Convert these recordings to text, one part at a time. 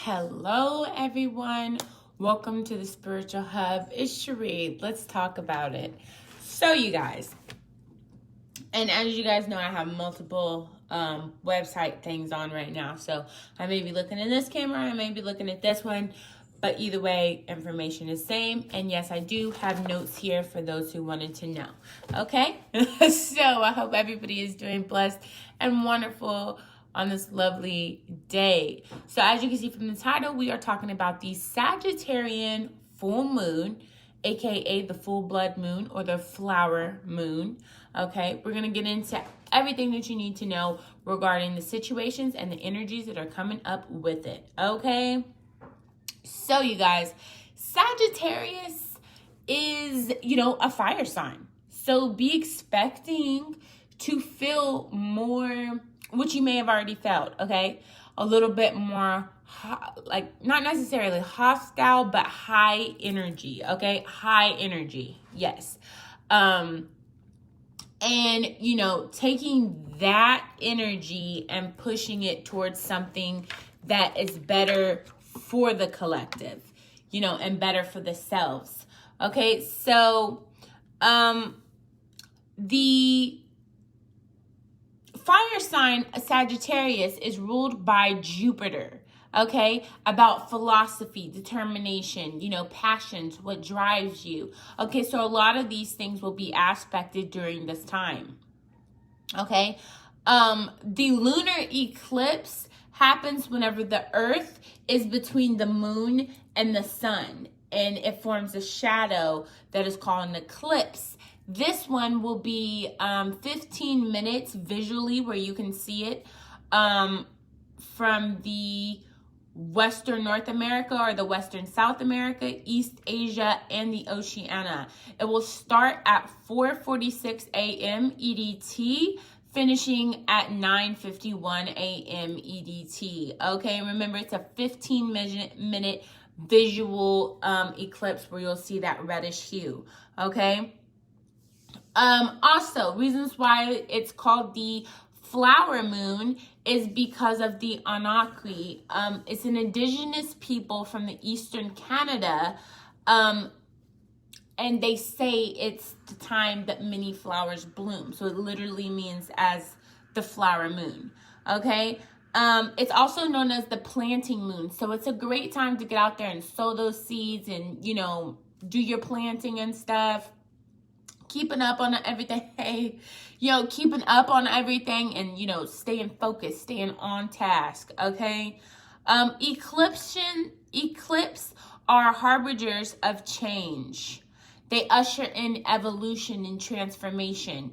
Hello, everyone. Welcome to the Spiritual Hub. It's Cherie. Let's talk about it. So, you guys, and as you guys know, I have multiple website things on right now. So, I may be looking in this camera, I may be looking at this one, but either way, information is same. And yes, I do have notes here for those who wanted to know. Okay? So, I hope everybody is doing blessed and wonderful on this lovely day. So as you can see from the title, we are talking about the Sagittarian full moon, aka the full blood moon or the flower moon. Okay, we're going to get into everything that you need to know regarding the situations and the energies that are coming up with it. Okay, so you guys, Sagittarius is, a fire sign. So be expecting to feel more, which you may have already felt, okay? A little bit more, not necessarily hostile, but high energy, okay? High energy, yes. And, taking that energy and pushing it towards something that is better for the collective, and better for the selves, okay? So, the fire sign Sagittarius is ruled by Jupiter, okay? About philosophy, determination, passions, what drives you. Okay, so a lot of these things will be aspected during this time, okay? The lunar eclipse happens whenever the earth is between the moon and the sun, and it forms a shadow that is called an eclipse. This one will be 15 minutes visually where you can see it from the Western North America or the Western South America, East Asia, and the Oceania. It will start at 4:46 a.m. EDT, finishing at 9:51 a.m. EDT. Okay, remember it's a 15-minute visual eclipse where you'll see that reddish hue. Okay. Also, reasons why it's called the flower moon is because of the Anunnaki. It's an indigenous people from the Eastern Canada, and they say it's the time that many flowers bloom. So it literally means as the flower moon, okay? It's also known as the planting moon. So it's a great time to get out there and sow those seeds and, do your planting and stuff. Keeping up on everything, keeping up on everything and, staying focused, staying on task, okay? Eclipse are harbingers of change. They usher in evolution and transformation.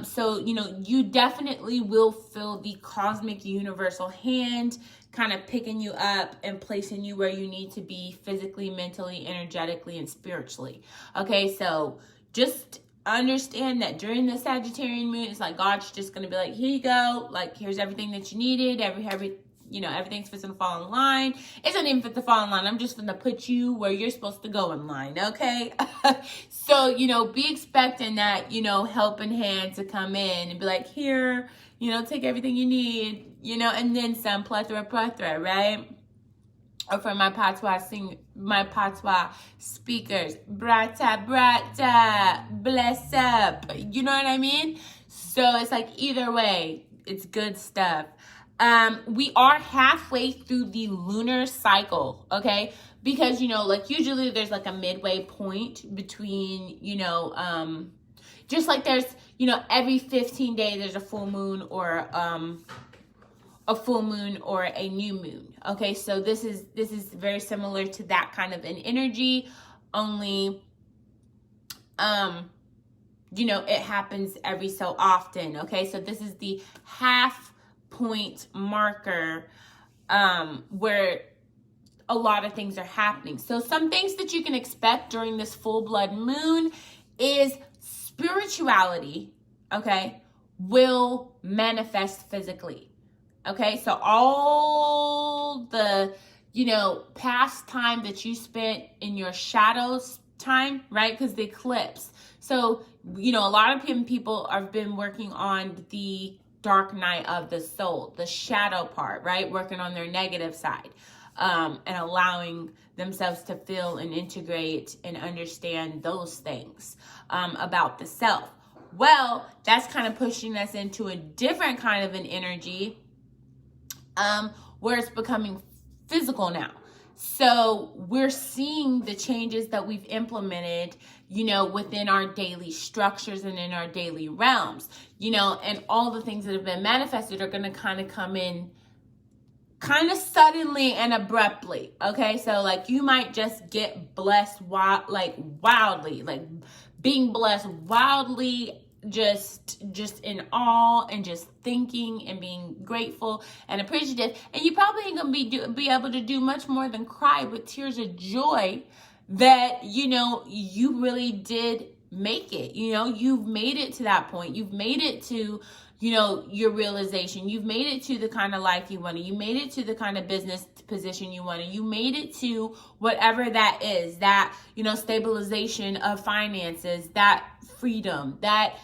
So, you definitely will feel the cosmic universal hand kind of picking you up and placing you where you need to be physically, mentally, energetically, and spiritually. Okay, so just understand that during the Sagittarian moon, it's like God's just going to be like, here you go. Like, here's everything that you needed. Everything's fit to fall in line. It's not even fit to fall in line. I'm just going to put you where you're supposed to go in line. Okay. So, be expecting that, helping hand to come in and be like, here, take everything you need, and then some plethora, right? Or for my patois speakers, brata, bless up. You know what I mean? So it's like either way, it's good stuff. We are halfway through the lunar cycle, okay? Because, usually there's like a midway point between, just like there's, every 15 days there's a full moon or a new moon. Okay, so this is very similar to that kind of an energy, only it happens every so often. Okay, so this is the half point marker where a lot of things are happening. So some things that you can expect during this full blood moon is spirituality, okay, will manifest physically. Okay, so all the, past time that you spent in your shadows time, right? Because the eclipse. So, a lot of people have been working on the dark night of the soul, the shadow part, right? Working on their negative side. and allowing themselves to feel and integrate and understand those things about the self. Well, that's kind of pushing us into a different kind of an energy where it's becoming physical now. So we're seeing the changes that we've implemented, within our daily structures and in our daily realms, and all the things that have been manifested are going to kind of come in kind of suddenly and abruptly. Okay. So like you might just get blessed wildly, like being blessed wildly, just in awe and just thinking and being grateful and appreciative. And you probably ain't gonna be able to do much more than cry with tears of joy that, you really did make it. You've made it to that point. You've made it to, your realization. You've made it to the kind of life you wanted. You made it to the kind of business position you wanted. You made it to whatever that is, that, stabilization of finances, that freedom, that,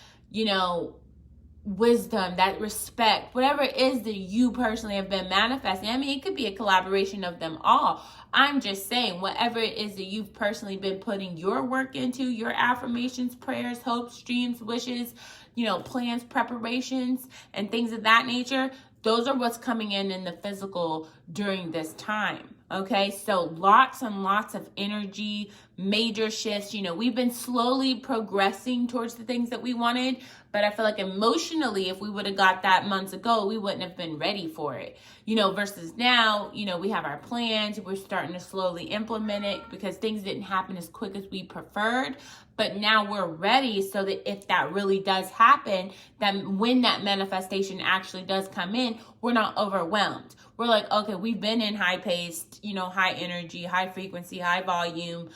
wisdom, that respect, whatever it is that you personally have been manifesting. I mean, it could be a collaboration of them all. I'm just saying, whatever it is that you've personally been putting your work into, your affirmations, prayers, hopes, dreams, wishes, plans, preparations, and things of that nature, those are what's coming in the physical during this time. Okay, so lots and lots of energy, major shifts. We've been slowly progressing towards the things that we wanted, but I feel like emotionally, if we would have got that months ago, we wouldn't have been ready for it. Versus now, we have our plans, we're starting to slowly implement it because things didn't happen as quick as we preferred. But now we're ready so that if that really does happen, that when that manifestation actually does come in, we're not overwhelmed. We're like, okay, we've been in high paced, high energy, high frequency, high volume,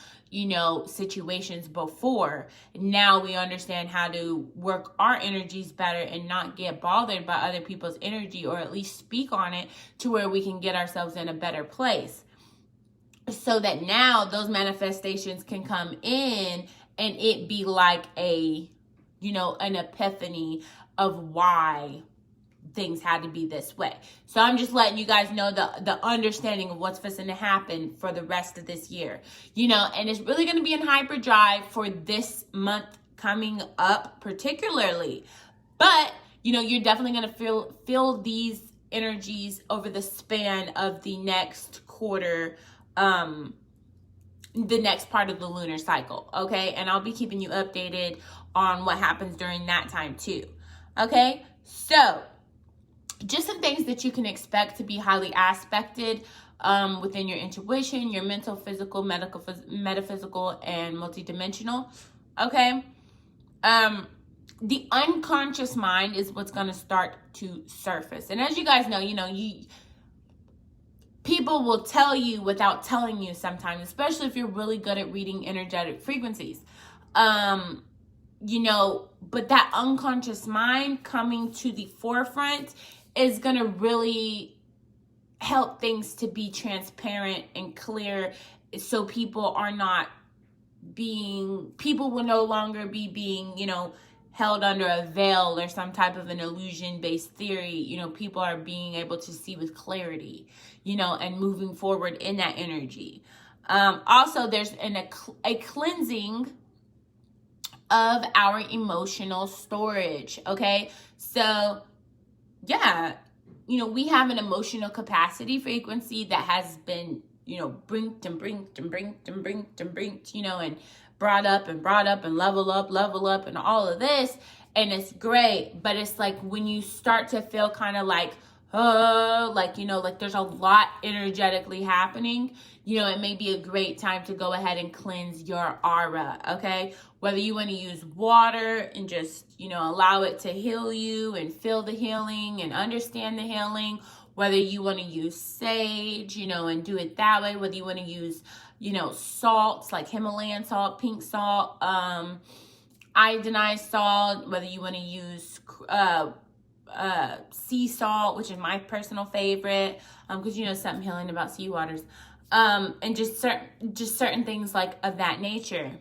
situations before. Now we understand how to work our energies better and not get bothered by other people's energy, or at least speak on it to where we can get ourselves in a better place. So that now those manifestations can come in and it be like an epiphany of why things had to be this way. So I'm just letting you guys know the understanding of what's fixing to happen for the rest of this year, and it's really going to be in hyperdrive for this month coming up particularly. But, you're definitely going to feel these energies over the span of the next quarter, the next part of the lunar cycle. Okay. And I'll be keeping you updated on what happens during that time too. Okay. So just some things that you can expect to be highly aspected within your intuition, your mental, physical, metaphysical, and multidimensional. Okay. The unconscious mind is what's going to start to surface. And as you guys know, people will tell you without telling you sometimes, especially if you're really good at reading energetic frequencies. But that unconscious mind coming to the forefront is going to really help things to be transparent and clear, so people will no longer be being, held under a veil or some type of an illusion-based theory. People are being able to see with clarity, and moving forward in that energy. Also, there's a cleansing of our emotional storage. Okay, so yeah, we have an emotional capacity frequency that has been, brinked and brought up and level up and all of this. And it's great. But it's like when you start to feel kind of like there's a lot energetically happening, it may be a great time to go ahead and cleanse your aura. Okay. Whether you want to use water and just, allow it to heal you and feel the healing and understand the healing, whether you want to use sage, and do it that way, whether you want to use, salts like Himalayan salt, pink salt, iodinized salt, whether you want to use sea salt, which is my personal favorite, because something healing about sea waters, and just certain things like of that nature.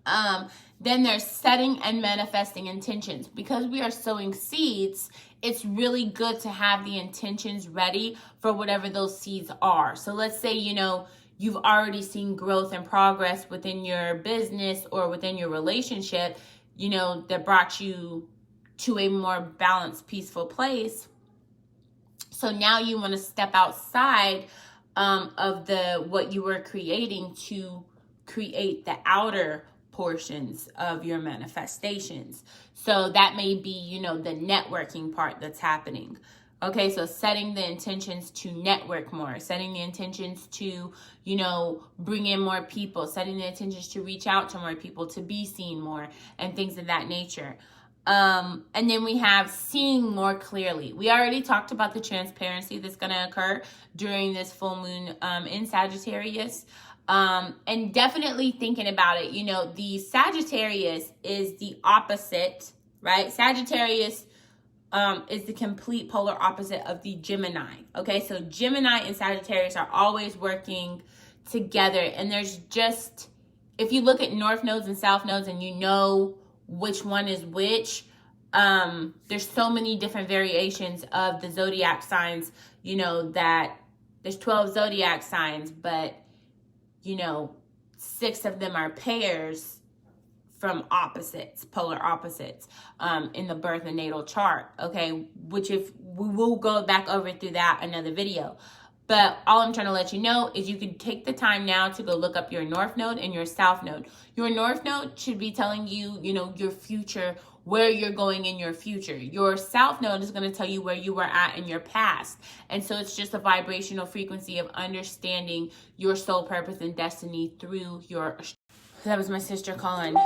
Then there's setting and manifesting intentions. Because we are sowing seeds, it's really good to have the intentions ready for whatever those seeds are. So let's say, you've already seen growth and progress within your business or within your relationship, that brought you to a more balanced, peaceful place. So now you want to step outside of what you were creating to create the outer portions of your manifestations. So that may be, the networking part that's happening. Okay, so setting the intentions to network more, setting the intentions to, bring in more people, setting the intentions to reach out to more people, to be seen more, and things of that nature. And then we have seeing more clearly. We already talked about the transparency that's going to occur during this full moon in Sagittarius. And definitely thinking about it, the Sagittarius is the opposite, right? Sagittarius is the complete polar opposite of the Gemini. Okay, so Gemini and Sagittarius are always working together. And there's just, if you look at north nodes and south nodes and you know which one is which, there's so many different variations of the zodiac signs, that there's 12 zodiac signs, but 6 of them are pairs from opposites, polar opposites, in the birth and natal chart. Okay, which if we will go back over through that another video. But all I'm trying to let you know is you can take the time now to go look up your north node and your south node. Your north node should be telling you, your future, where you're going in your future. Your south node is going to tell you where you were at in your past. And so it's just a vibrational frequency of understanding your soul purpose and destiny through your... That was my sister calling.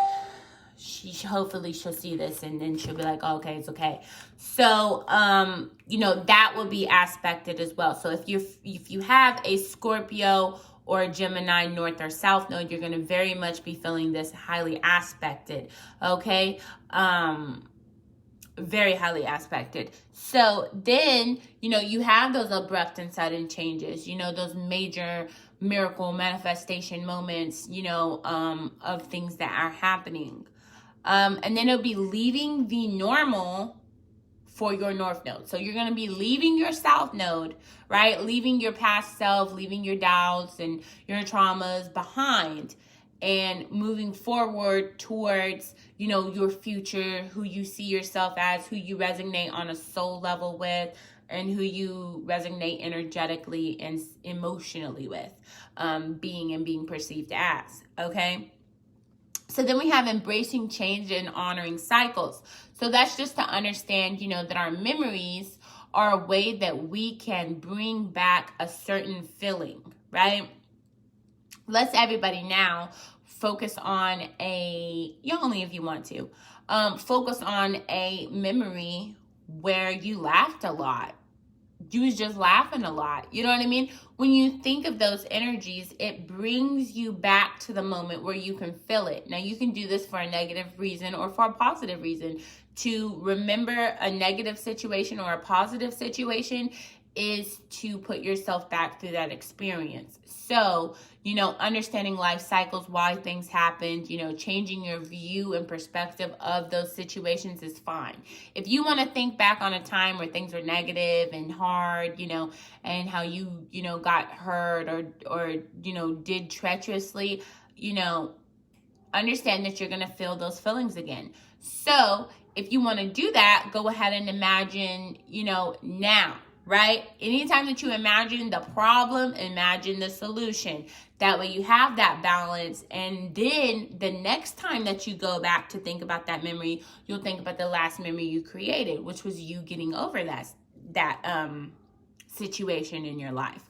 Hopefully she'll see this and then she'll be like, oh, okay, it's okay. So, that will be aspected as well. So if you have a Scorpio or a Gemini north or south node, you're going to very much be feeling this highly aspected. Okay. Very highly aspected. So then, you have those abrupt and sudden changes, those major miracle manifestation moments, of things that are happening. And then it'll be leaving the normal for your north node. So you're going to be leaving your south node, right? Leaving your past self, leaving your doubts and your traumas behind and moving forward towards, your future, who you see yourself as, who you resonate on a soul level with, and who you resonate energetically and emotionally with, being perceived as, okay? So then we have embracing change and honoring cycles. So that's just to understand, that our memories are a way that we can bring back a certain feeling, right? Let's everybody now focus on only if you want to, focus on a memory where you laughed a lot. You was just laughing a lot. You know what I mean? When you think of those energies, it brings you back to the moment where you can feel it. Now, you can do this for a negative reason or for a positive reason. To remember a negative situation or a positive situation is to put yourself back through that experience. So, understanding life cycles, why things happened, changing your view and perspective of those situations is fine. If you want to think back on a time where things were negative and hard, and how you, got hurt or did treacherously, understand that you're going to feel those feelings again. So if you want to do that, go ahead and imagine, now. Right? Anytime that you imagine the problem, imagine the solution. That way you have that balance. And then the next time that you go back to think about that memory, you'll think about the last memory you created, which was you getting over that situation in your life.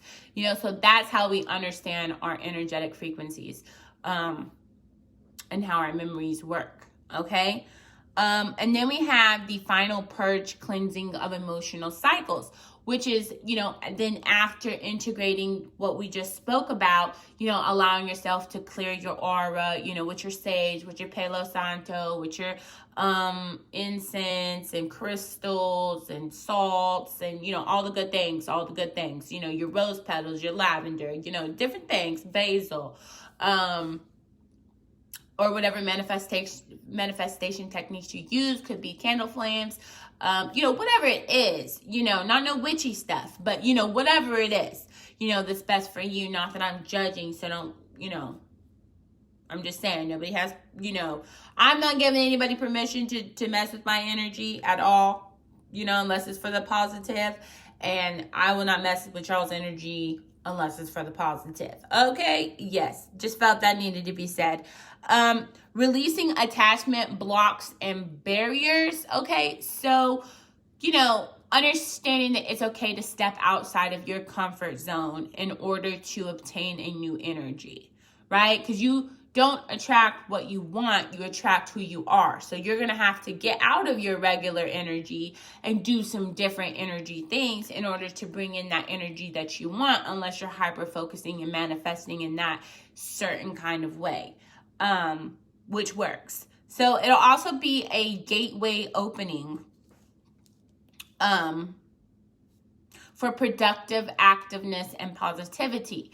So that's how we understand our energetic frequencies, and how our memories work. Okay? And then we have the final purge, cleansing of emotional cycles, which is, then after integrating what we just spoke about, allowing yourself to clear your aura, with your sage, with your Palo Santo, with your incense and crystals and salts and, all the good things, your rose petals, your lavender, different things, basil, or whatever manifestation techniques you use. Could be candle flames, whatever it is, not no witchy stuff, but, whatever it is, that's best for you. Not that I'm judging, so don't, I'm just saying, nobody has, I'm not giving anybody permission to mess with my energy at all, unless it's for the positive. And I will not mess with y'all's energy unless it's for the positive. Okay? Yes. Just felt that needed to be said. Releasing attachment blocks and barriers. Okay? So, understanding that it's okay to step outside of your comfort zone in order to obtain a new energy, right? Because you don't attract what you want, you attract who you are. So you're going to have to get out of your regular energy and do some different energy things in order to bring in that energy that you want, unless you're hyper focusing and manifesting in that certain kind of way, which works. So it'll also be a gateway opening for productive activeness and positivity.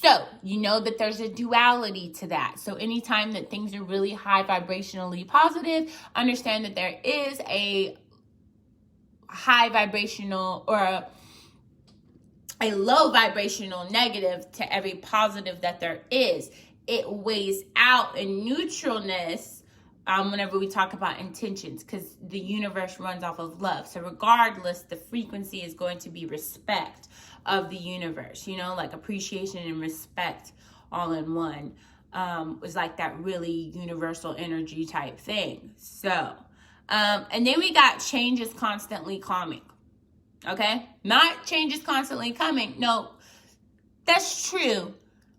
So, that there's a duality to that. So anytime that things are really high vibrationally positive, understand that there is a high vibrational or a low vibrational negative to every positive that there is. It weighs out in neutralness whenever we talk about intentions, because the universe runs off of love. So regardless, the frequency is going to be respect of the universe, like appreciation and respect all in one. Was like that really universal energy type thing. So, and then we got change is constantly calming. Okay? Not change is constantly coming. No, that's true.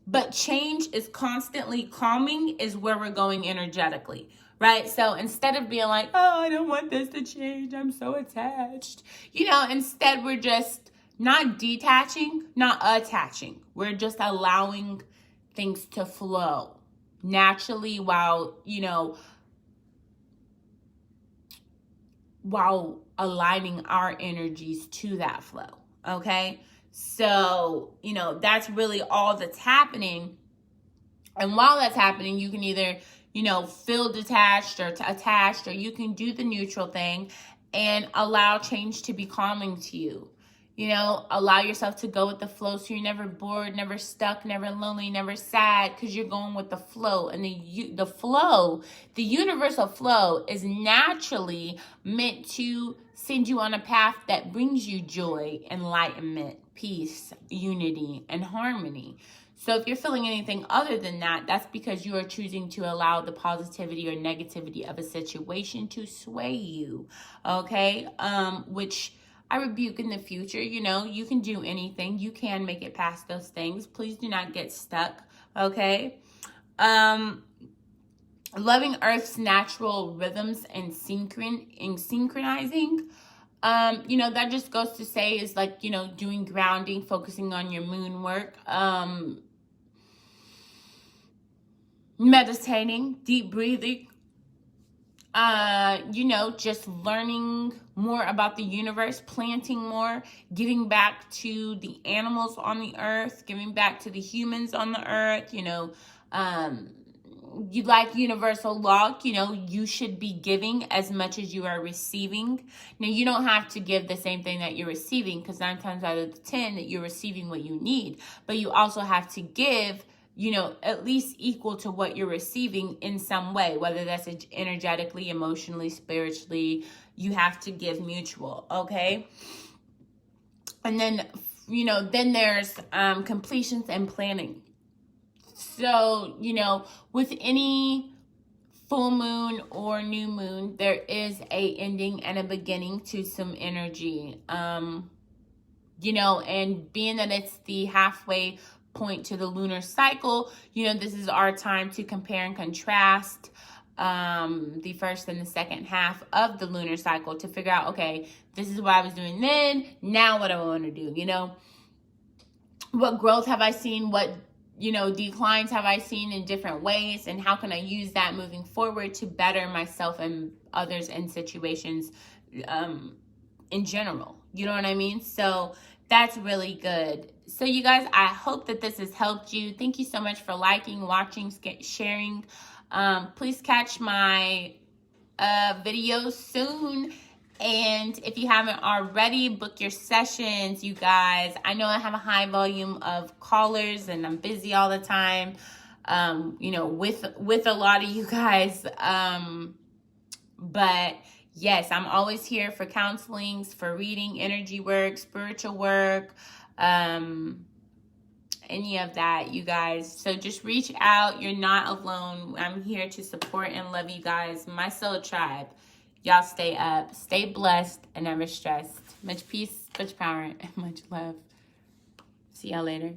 But change is constantly calming is where we're going energetically. Right? So instead of being like, oh, I don't want this to change, I'm so attached. Instead we're just not detaching, not attaching. We're just allowing things to flow naturally while aligning our energies to that flow. Okay? So, that's really all that's happening. And while that's happening, you can either feel detached or attached, or you can do the neutral thing and allow change to be calming to you. Allow yourself to go with the flow so you're never bored, never stuck, never lonely, never sad, because you're going with the flow. And the flow, the universal flow, is naturally meant to send you on a path that brings you joy, enlightenment, peace, unity, and harmony. So if you're feeling anything other than that, that's because you are choosing to allow the positivity or negativity of a situation to sway you, okay? Which I rebuke in the future. You can do anything. You can make it past those things. Please do not get stuck, okay? Loving Earth's natural rhythms and synchronizing. That just goes to say is like, doing grounding, focusing on your moon work, meditating, deep breathing, just learning more about the universe, planting more, giving back to the animals on the earth, giving back to the humans on the earth, you like universal law, you should be giving as much as you are receiving. Now, you don't have to give the same thing that you're receiving, because 9 times out of 10 that you're receiving what you need, but you also have to give at least equal to what you're receiving in some way, whether that's energetically, emotionally, spiritually. You have to give mutual, okay? And then, then there's completions and planning. So, with any full moon or new moon, there is a ending and a beginning to some energy. And being that it's the halfway point to the lunar cycle, this is our time to compare and contrast the first and the second half of the lunar cycle to figure out, okay, this is what I was doing then, now what do I want to do? What growth have I seen? What declines have I seen in different ways, and how can I use that moving forward to better myself and others and situations in general? You know what I mean? So that's really good. So you guys, I hope that this has helped you. Thank you so much for liking, watching, sharing. Please catch my videos soon. And if you haven't already, book your sessions, you guys. I know I have a high volume of callers and I'm busy all the time, you know, with a lot of you guys. But yes, I'm always here for counselings, for reading, energy work, spiritual work, any of that, you guys. So just reach out. You're not alone. I'm here to support and love you guys. My soul tribe. Y'all stay up, stay blessed, and never stressed. Much peace, much power, and much love. See y'all later.